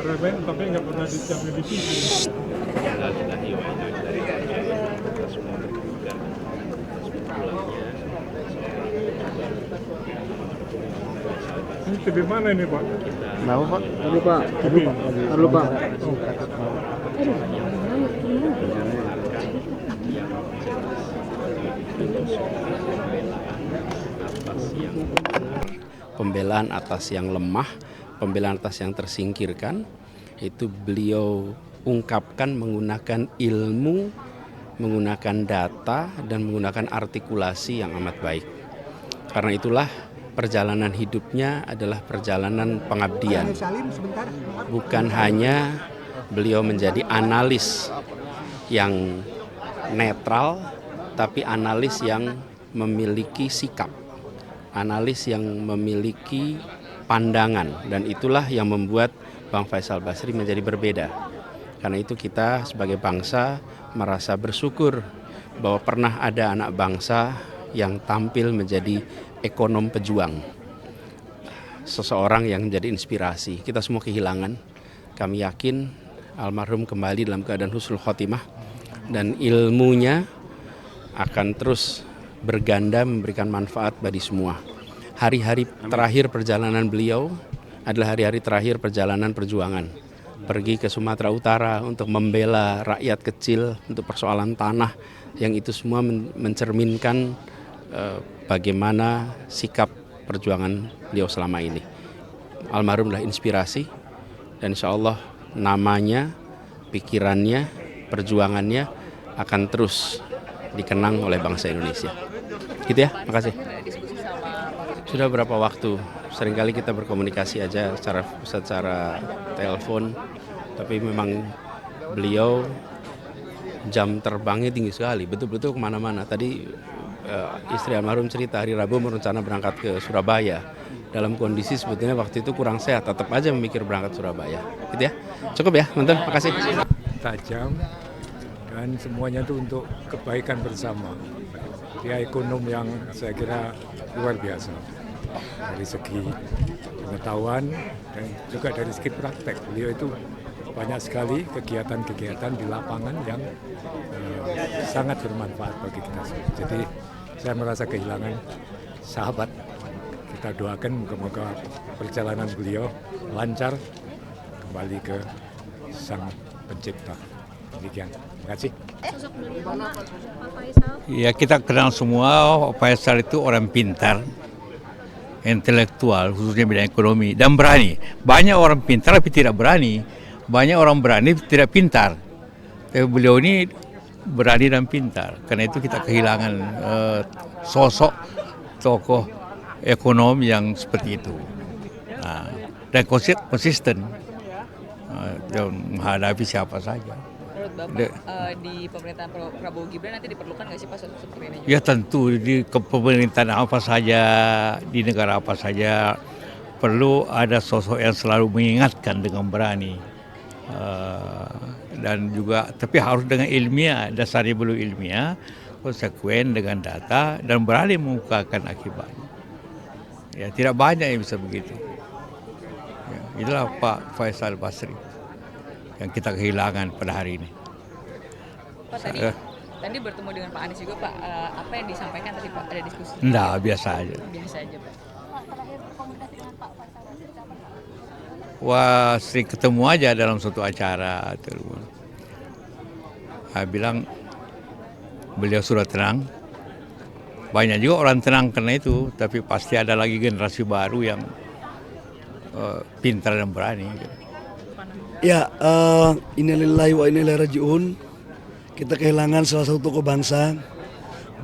remen tapi nggak pernah dijamin di TV. Innalillahi wa inna ilaihi raji'un. Kita semua berduka atas pulangnya Ini TV mana ini Pak? Kenapa Pak? Aduh Pak, aduh Pak. pembelaan atas yang lemah, pembelaan atas yang tersingkirkan, itu beliau ungkapkan menggunakan ilmu, menggunakan data, dan menggunakan artikulasi yang amat baik. Karena itulah perjalanan hidupnya adalah perjalanan pengabdian. Bukan hanya beliau menjadi analis yang netral, tapi analis yang memiliki sikap, analis yang memiliki pandangan, dan itulah yang membuat Bang Faisal Basri menjadi berbeda. Karena itu kita sebagai bangsa merasa bersyukur bahwa pernah ada anak bangsa yang tampil menjadi ekonom pejuang, seseorang yang menjadi inspirasi. Kita semua kehilangan. Kami yakin almarhum kembali dalam keadaan husnul khotimah dan ilmunya akan terus berganda memberikan manfaat bagi semua. Hari-hari terakhir perjalanan beliau adalah hari-hari terakhir perjalanan perjuangan. Pergi ke Sumatera Utara untuk membela rakyat kecil untuk persoalan tanah, yang itu semua mencerminkan bagaimana sikap perjuangan beliau selama ini. Almarhum adalah inspirasi, dan insya Allah namanya, pikirannya, perjuangannya akan terus dikenang oleh bangsa Indonesia. Gitu ya, makasih. Sudah berapa waktu, seringkali kita berkomunikasi aja secara telepon, tapi memang beliau jam terbangnya tinggi sekali, betul-betul kemana-mana. Tadi istri almarhum cerita hari Rabu merencana berangkat ke Surabaya. Dalam kondisi sebetulnya waktu itu kurang sehat, tetap aja memikir berangkat Surabaya. Gitu ya, cukup ya, Menteri, makasih. Tajam dan semuanya itu untuk kebaikan bersama. Dia ekonom yang saya kira luar biasa dari segi pengetahuan dan juga dari segi praktek. Beliau itu banyak sekali kegiatan-kegiatan di lapangan yang sangat bermanfaat bagi kita semua. Jadi saya merasa kehilangan sahabat. Kita doakan moga-moga perjalanan beliau lancar kembali ke Sang Pencipta. Demikian. Terima kasih. Sosok beliau Pak Faisal. Ya, kita kenal semua Pak Faisal itu orang pintar, intelektual, khususnya bidang ekonomi, dan berani. Banyak orang pintar tapi tidak berani. Banyak orang berani tidak pintar. Tapi beliau ini berani dan pintar. Karena itu kita kehilangan sosok tokoh ekonom yang seperti itu. Nah, dan konsisten menghadapi siapa saja. Menurut Bapak di pemerintahan Prabowo Gibran nanti diperlukan nggak sih Pak sosok seperti ini? Ya tentu di pemerintahan apa saja, di negara apa saja perlu ada sosok yang selalu mengingatkan dengan berani. Dan juga tapi harus dengan ilmiah, dasarnya belum ilmiah, konsekuen dengan data dan berani mengungkapkan akibatnya. Ya, tidak banyak yang bisa begitu. Ya, itulah Pak Faisal Basri yang kita kehilangan pada hari ini. Pak tadi bertemu dengan Pak Anies juga Pak, apa yang disampaikan tadi Pak, ada diskusi? Enggak, biasa aja. Biasa aja Pak. Wah, sering ketemu aja dalam suatu acara. Saya bilang beliau sudah tenang. Banyak juga orang tenang karena itu, tapi pasti ada lagi generasi baru yang pintar dan berani. Ya, innalillahi wa inna ilaihi raji'un. Kita kehilangan salah satu tokoh bangsa,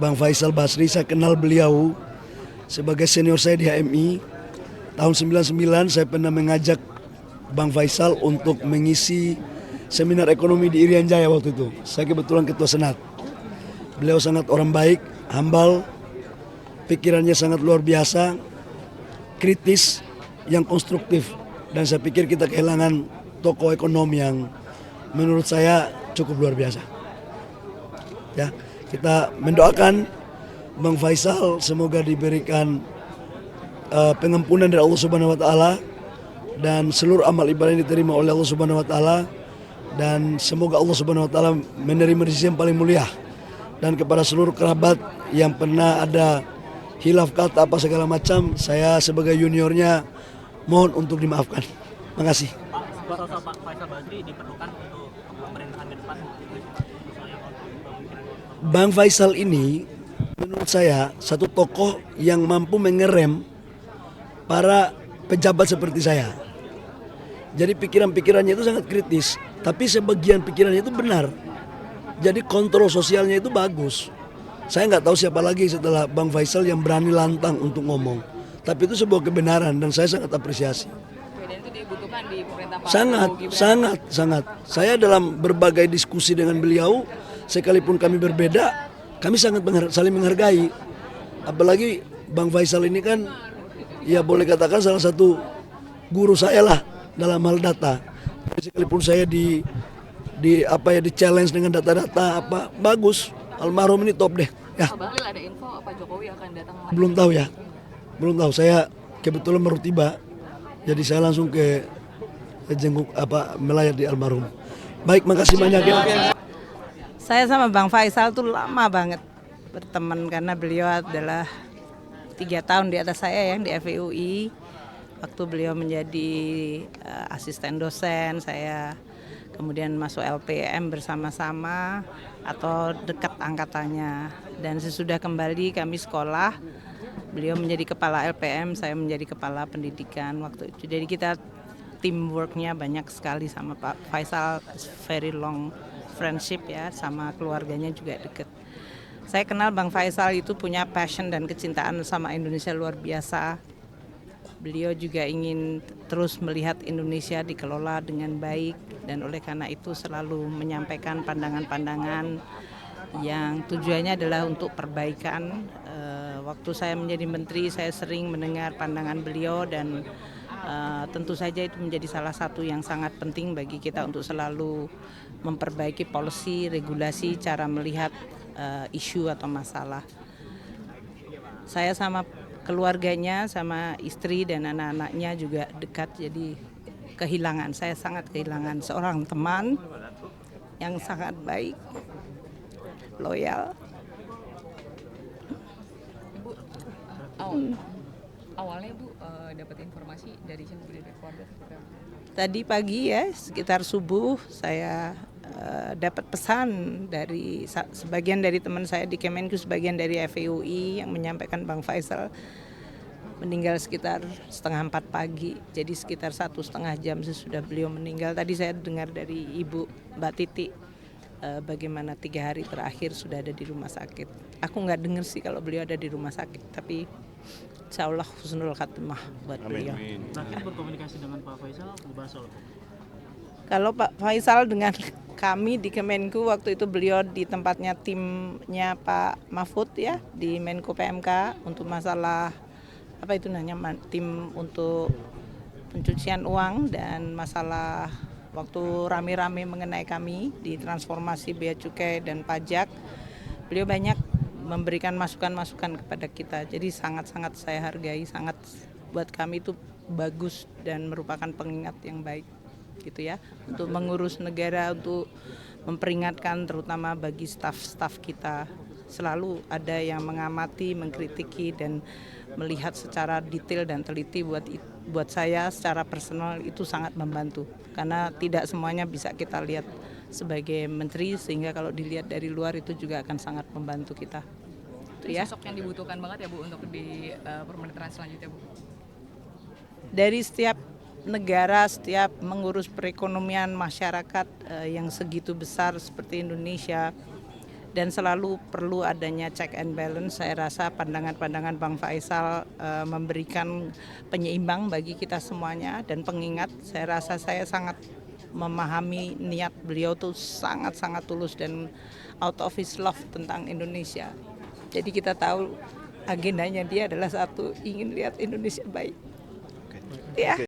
Bang Faisal Basri. Saya kenal beliau sebagai senior saya di HMI. Tahun 99 saya pernah mengajak Bang Faisal untuk mengisi seminar ekonomi di Irian Jaya waktu itu. Saya kebetulan ketua senat. Beliau sangat orang baik, humble, pikirannya sangat luar biasa, kritis, yang konstruktif. Dan saya pikir kita kehilangan tokoh ekonomi yang menurut saya cukup luar biasa. Ya, kita mendoakan Bang Faisal semoga diberikan pengampunan dari Allah Subhanahu wa taala, dan seluruh amal ibadah yang diterima oleh Allah Subhanahu wa taala, dan semoga Allah Subhanahu wa taala menerima di sisi yang paling mulia. Dan kepada seluruh kerabat yang pernah ada hilaf kata apa segala macam, saya sebagai juniornya mohon untuk dimaafkan. Makasih. Sosok Pak Faisal Basri diperlukan untuk pemerintahan ke depan. Bang Faisal ini menurut saya satu tokoh yang mampu mengerem para pejabat seperti saya. Jadi pikiran-pikirannya itu sangat kritis, tapi sebagian pikirannya itu benar. Jadi kontrol sosialnya itu bagus. Saya nggak tahu siapa lagi setelah Bang Faisal yang berani lantang untuk ngomong. Tapi itu sebuah kebenaran dan saya sangat apresiasi. Dan itu dibutuhkan di pemerintah Pak Sangat, Prabowo Gibran. sangat. Saya dalam berbagai diskusi dengan beliau, sekalipun kami berbeda, kami sangat saling menghargai. Apalagi Bang Faisal ini kan, ya boleh katakan salah satu guru saya lah dalam hal data. Sekalipun saya di challenge dengan data-data apa bagus, almarhum ini top deh. Ya. Pak Bahlil ada info Pak Jokowi akan datang lagi? Belum tahu ya, belum tahu. Saya kebetulan baru tiba, jadi saya langsung ke jenguk melayat di almarhum. Baik, makasih banyak ya. Saya sama Bang Faisal tuh lama banget berteman karena beliau adalah 3 tahun di atas saya yang di FIUI. Waktu beliau menjadi asisten dosen, saya kemudian masuk LPM bersama-sama atau dekat angkatannya. Dan sesudah kembali kami sekolah, beliau menjadi kepala LPM, saya menjadi kepala pendidikan waktu itu. Jadi kita teamworknya banyak sekali sama Pak Faisal, very long friendship ya, sama keluarganya juga dekat. Saya kenal Bang Faisal itu punya passion dan kecintaan sama Indonesia luar biasa. Beliau juga ingin terus melihat Indonesia dikelola dengan baik dan oleh karena itu selalu menyampaikan pandangan-pandangan yang tujuannya adalah untuk perbaikan. Waktu saya menjadi menteri saya sering mendengar pandangan beliau dan tentu saja itu menjadi salah satu yang sangat penting bagi kita untuk selalu memperbaiki policy, regulasi, cara melihat isu atau masalah. Saya sama keluarganya, sama istri dan anak-anaknya juga dekat, jadi saya sangat kehilangan seorang teman yang sangat baik, loyal. Ibu, awalnya Bu dapat informasi dari siapa, dari keluarga? Tadi pagi ya, sekitar subuh saya dapat pesan dari sebagian dari teman saya di Kemenku, sebagian dari FIUI yang menyampaikan Bang Faisal meninggal sekitar 3:30 pagi. Jadi sekitar 1,5 jam sesudah beliau meninggal. Tadi saya dengar dari Ibu Mbak Titi bagaimana 3 hari terakhir sudah ada di rumah sakit. Aku nggak dengar sih kalau beliau ada di rumah sakit, tapi insya Allah husnul khatimah buat beliau. Terakhir berkomunikasi dengan Pak Faisal, membahas soal Kalau Pak Faisal dengan kami di Kemenku waktu itu beliau di tempatnya timnya Pak Mahfud ya di Menko PMK untuk masalah apa itu namanya tim untuk pencucian uang dan masalah waktu rame-rame mengenai kami di transformasi bea cukai dan pajak. Beliau banyak memberikan masukan-masukan kepada kita. Jadi sangat-sangat saya hargai, sangat buat kami itu bagus dan merupakan pengingat yang baik gitu ya. Untuk mengurus negara, untuk memperingatkan terutama bagi staf-staf kita. Selalu ada yang mengamati, mengkritiki dan melihat secara detail dan teliti buat saya secara personal itu sangat membantu. Karena tidak semuanya bisa kita lihat sebagai menteri sehingga kalau dilihat dari luar itu juga akan sangat membantu kita. Itu ya. Sosok yang dibutuhkan banget ya Bu untuk di pemerintahan selanjutnya Bu. Dari setiap negara, setiap mengurus perekonomian masyarakat yang segitu besar seperti Indonesia dan selalu perlu adanya check and balance. Saya rasa pandangan-pandangan Bang Faisal memberikan penyeimbang bagi kita semuanya dan pengingat. Saya rasa saya sangat memahami niat beliau tuh sangat-sangat tulus dan out of his love tentang Indonesia. Jadi kita tahu agendanya dia adalah satu, ingin lihat Indonesia baik. Ya.